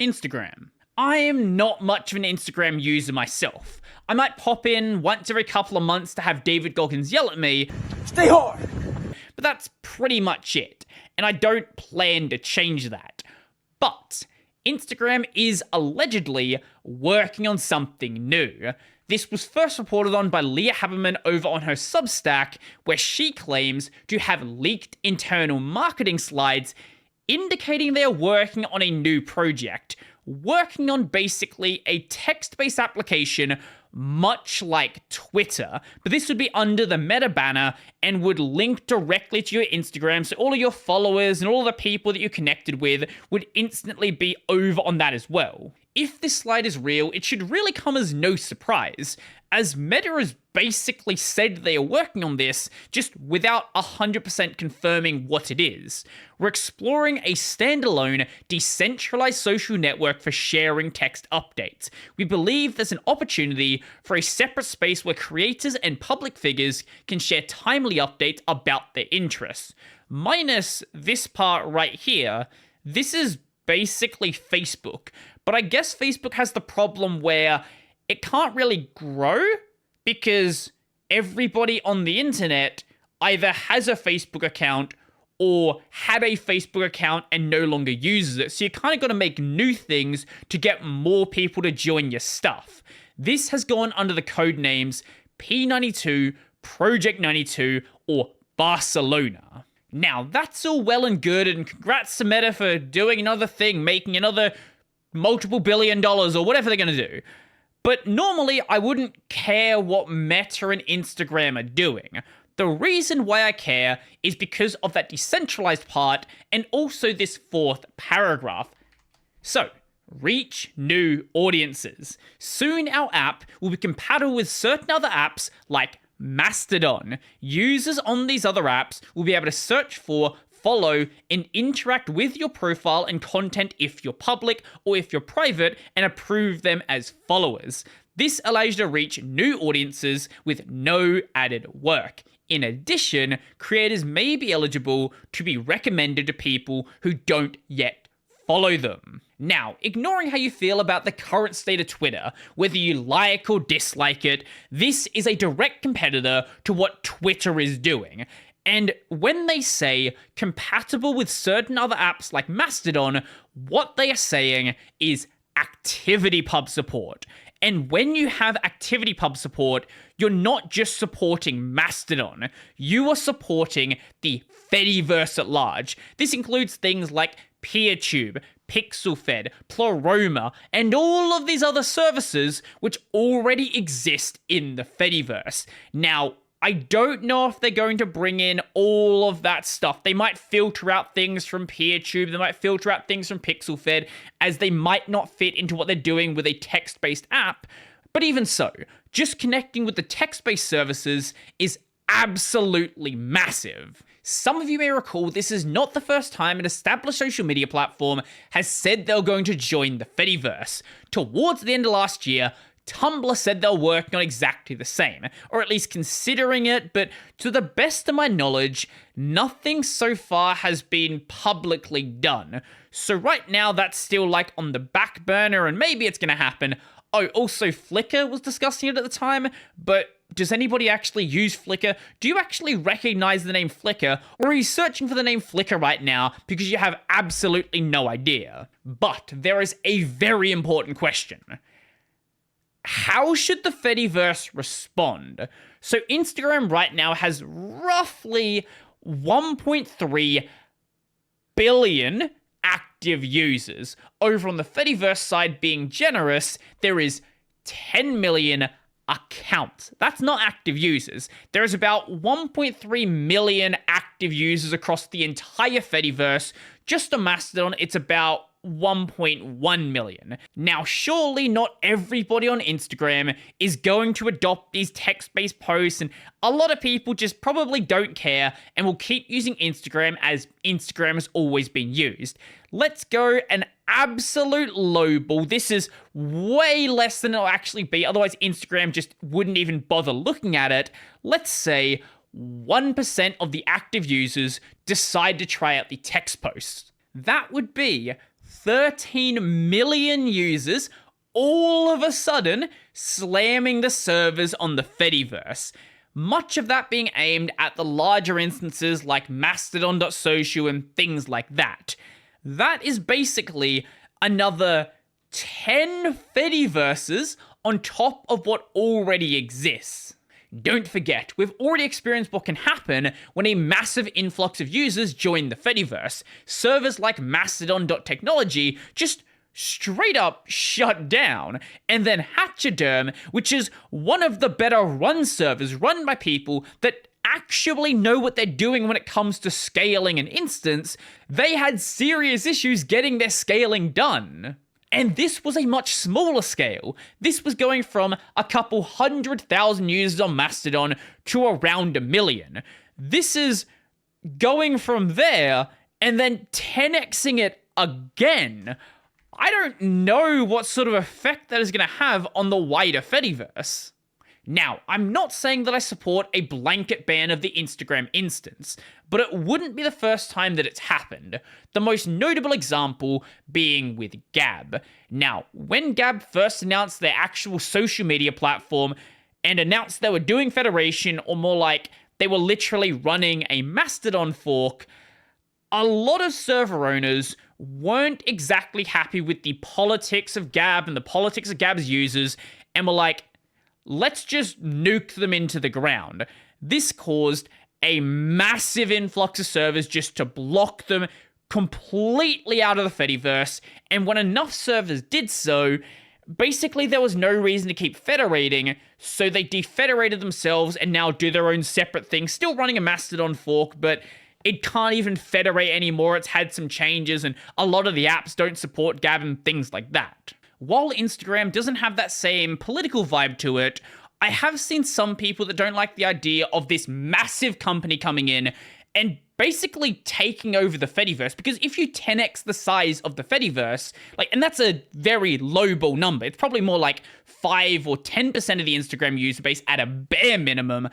Instagram. I am not much of an Instagram user myself. I might pop in once every couple of months to have David Goggins yell at me, "Stay hard!" But that's pretty much it, and I don't plan to change that. But Instagram is allegedly working on something new. This was first reported on by Leah Haberman over on her Substack, where she claims to have leaked internal marketing slides indicating they are working on a new project, working on basically a text-based application much like Twitter, but this would be under the Meta banner and would link directly to your Instagram, so all of your followers and all the people that you're connected with would instantly be over on that as well. If this slide is real, it should really come as no surprise, as Meta has basically said they are working on this, just without 100% confirming what it is. We're exploring a standalone, decentralized social network for sharing text updates. We believe there's an opportunity for a separate space where creators and public figures can share timely updates about their interests. Minus this part right here, this is basically Facebook. But I guess Facebook has the problem where it can't really grow because everybody on the internet either has a Facebook account or had a Facebook account and no longer uses it. So you kind of got to make new things to get more people to join your stuff. This has gone under the code names P92, Project 92, or Barcelona. Now, that's all well and good, and congrats to Meta for doing another thing, making another multiple $1 billion or whatever they're going to do. But normally, I wouldn't care what Meta and Instagram are doing. The reason why I care is because of that decentralized part and also this fourth paragraph. So, reach new audiences. Soon our app will be compatible with certain other apps like Mastodon. Users on these other apps will be able to search for, follow, and interact with your profile and content if you're public or if you're private, and approve them as followers. This allows you to reach new audiences with no added work. In addition, creators may be eligible to be recommended to people who don't yet follow them. Now, ignoring how you feel about the current state of Twitter, whether you like or dislike it, this is a direct competitor to what Twitter is doing. And when they say compatible with certain other apps like Mastodon, what they are saying is ActivityPub support. And when you have ActivityPub support, you're not just supporting Mastodon, you are supporting the Fediverse at large. This includes things like PeerTube, PixelFed, Pleroma, and all of these other services which already exist in the Fediverse. Now, I don't know if they're going to bring in all of that stuff. They might filter out things from PeerTube, they might filter out things from PixelFed, as they might not fit into what they're doing with a text-based app. But even so, just connecting with the text-based services is absolutely massive. Some of you may recall this is not the first time an established social media platform has said they're going to join the Fediverse. Towards the end of last year, Tumblr said they're working on exactly the same, or at least considering it, but to the best of my knowledge, nothing so far has been publicly done. So right now, that's still like on the back burner, and maybe it's gonna happen. Oh, also Flickr was discussing it at the time, but does anybody actually use Flickr? Do you actually recognize the name Flickr, or are you searching for the name Flickr right now because you have absolutely no idea? But there is a very important question. How should the Fediverse respond? So Instagram right now has roughly 1.3 billion active users. Over on the Fediverse side, being generous, there is 10 million accounts. That's not active users. There's about 1.3 million active users across the entire Fediverse. Just on Mastodon, it's about 1.1 million. Now, surely not everybody on Instagram is going to adopt these text-based posts, and a lot of people just probably don't care and will keep using Instagram as Instagram has always been used. Let's go an absolute lowball. This is way less than it'll actually be, otherwise Instagram just wouldn't even bother looking at it. Let's say 1% of the active users decide to try out the text posts. That would be 13 million users all of a sudden slamming the servers on the Fediverse. Much of that being aimed at the larger instances like Mastodon.social and things like that. That is basically another 10 Fediverses on top of what already exists. Don't forget, we've already experienced what can happen when a massive influx of users join the Fediverse. Servers like Mastodon.technology just straight up shut down. And then Hatchaderm, which is one of the better run servers run by people that actually know what they're doing when it comes to scaling an instance, they had serious issues getting their scaling done. And this was a much smaller scale. This was going from a couple 100,000 users on Mastodon to around 1 million. This is going from there and then 10xing it again. I don't know what sort of effect that is going to have on the wider Fediverse. Now, I'm not saying that I support a blanket ban of the Instagram instance, but it wouldn't be the first time that it's happened. The most notable example being with Gab. Now, when Gab first announced their actual social media platform and announced they were doing Federation, or more like they were literally running a Mastodon fork, a lot of server owners weren't exactly happy with the politics of Gab and the politics of Gab's users, and were like, let's just nuke them into the ground. This caused a massive influx of servers just to block them completely out of the Fediverse, and when enough servers did so, basically there was no reason to keep federating, so they defederated themselves and now do their own separate thing, still running a Mastodon fork, but it can't even federate anymore. It's had some changes, and a lot of the apps don't support Gab and things like that. While Instagram doesn't have that same political vibe to it, I have seen some people that don't like the idea of this massive company coming in and basically taking over the Fediverse, because if you 10x the size of the Fediverse, and that's a very lowball number, it's probably more like 5 or 10% of the Instagram user base at a bare minimum,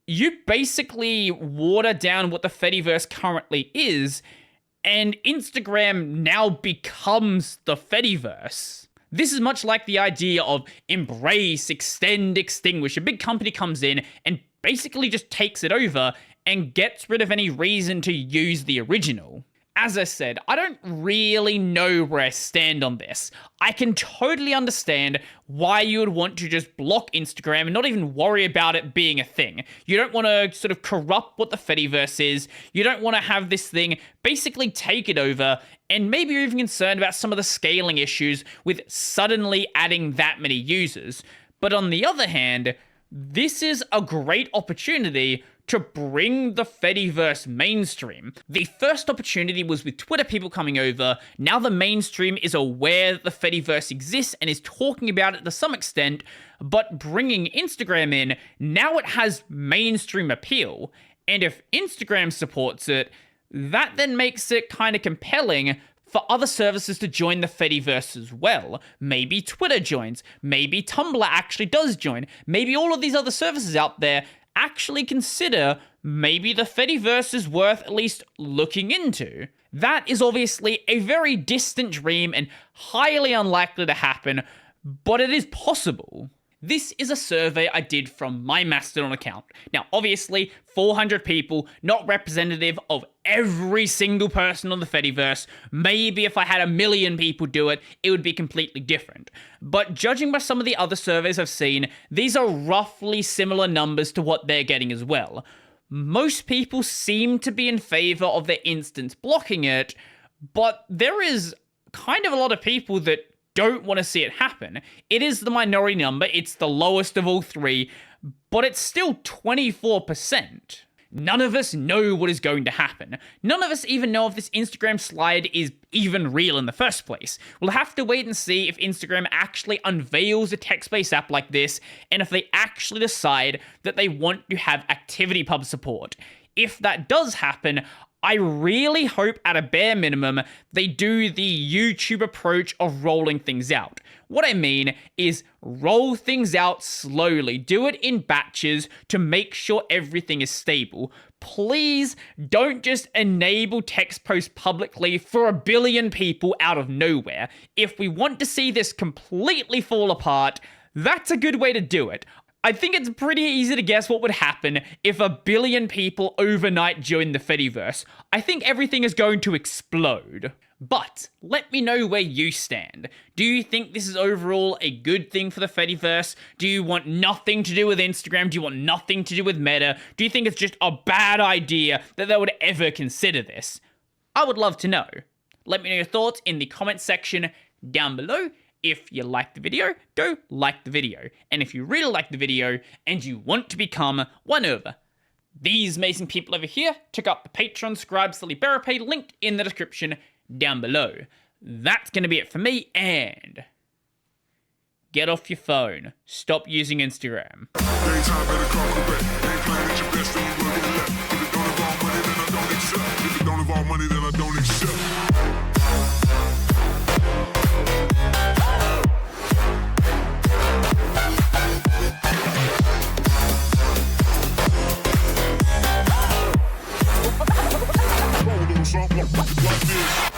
you basically water down what the Fediverse currently is, and Instagram now becomes the Fediverse. This is much like the idea of embrace, extend, extinguish. A big company comes in and basically just takes it over and gets rid of any reason to use the original. As I said, I don't really know where I stand on this. I can totally understand why you would want to just block Instagram and not even worry about it being a thing. You don't want to sort of corrupt what the Fediverse is. You don't want to have this thing basically take it over, and maybe you're even concerned about some of the scaling issues with suddenly adding that many users. But on the other hand, this is a great opportunity to bring the Fediverse mainstream. The first opportunity was with Twitter people coming over. Now the mainstream is aware that the Fediverse exists and is talking about it to some extent, but bringing Instagram in, now it has mainstream appeal. And if Instagram supports it, that then makes it kind of compelling for other services to join the Fediverse as well. Maybe Twitter joins, maybe Tumblr actually does join, maybe all of these other services out there actually consider maybe the Fediverse is worth at least looking into. That is obviously a very distant dream and highly unlikely to happen, but it is possible. This is a survey I did from my Mastodon account. Now, obviously, 400 people, not representative of every single person on the Fediverse. Maybe if I had 1 million people do it, it would be completely different. But judging by some of the other surveys I've seen, these are roughly similar numbers to what they're getting as well. Most people seem to be in favor of their instance blocking it, but there is kind of a lot of people that don't want to see it happen. It is the minority number, it's the lowest of all three, but it's still 24%. None of us know what is going to happen. None of us even know if this Instagram slide is even real in the first place. We'll have to wait and see if Instagram actually unveils a text-based app like this, and if they actually decide that they want to have ActivityPub support. If that does happen, I really hope at a bare minimum they do the YouTube approach of rolling things out. What I mean is roll things out slowly, do it in batches to make sure everything is stable. Please don't just enable text posts publicly for a billion people out of nowhere. If we want to see this completely fall apart, that's a good way to do it. I think it's pretty easy to guess what would happen if a billion people overnight joined the Fediverse. I think everything is going to explode. But let me know where you stand. Do you think this is overall a good thing for the Fediverse? Do you want nothing to do with Instagram? Do you want nothing to do with Meta? Do you think it's just a bad idea that they would ever consider this? I would love to know. Let me know your thoughts in the comment section down below. If you liked the video, go like the video. And if you really like the video and you want to become one of these amazing people over here, check out the Patreon Scribe Silly Bearer page linked in the description down below. That's going to be it for me, and get off your phone. Stop using Instagram. Like this.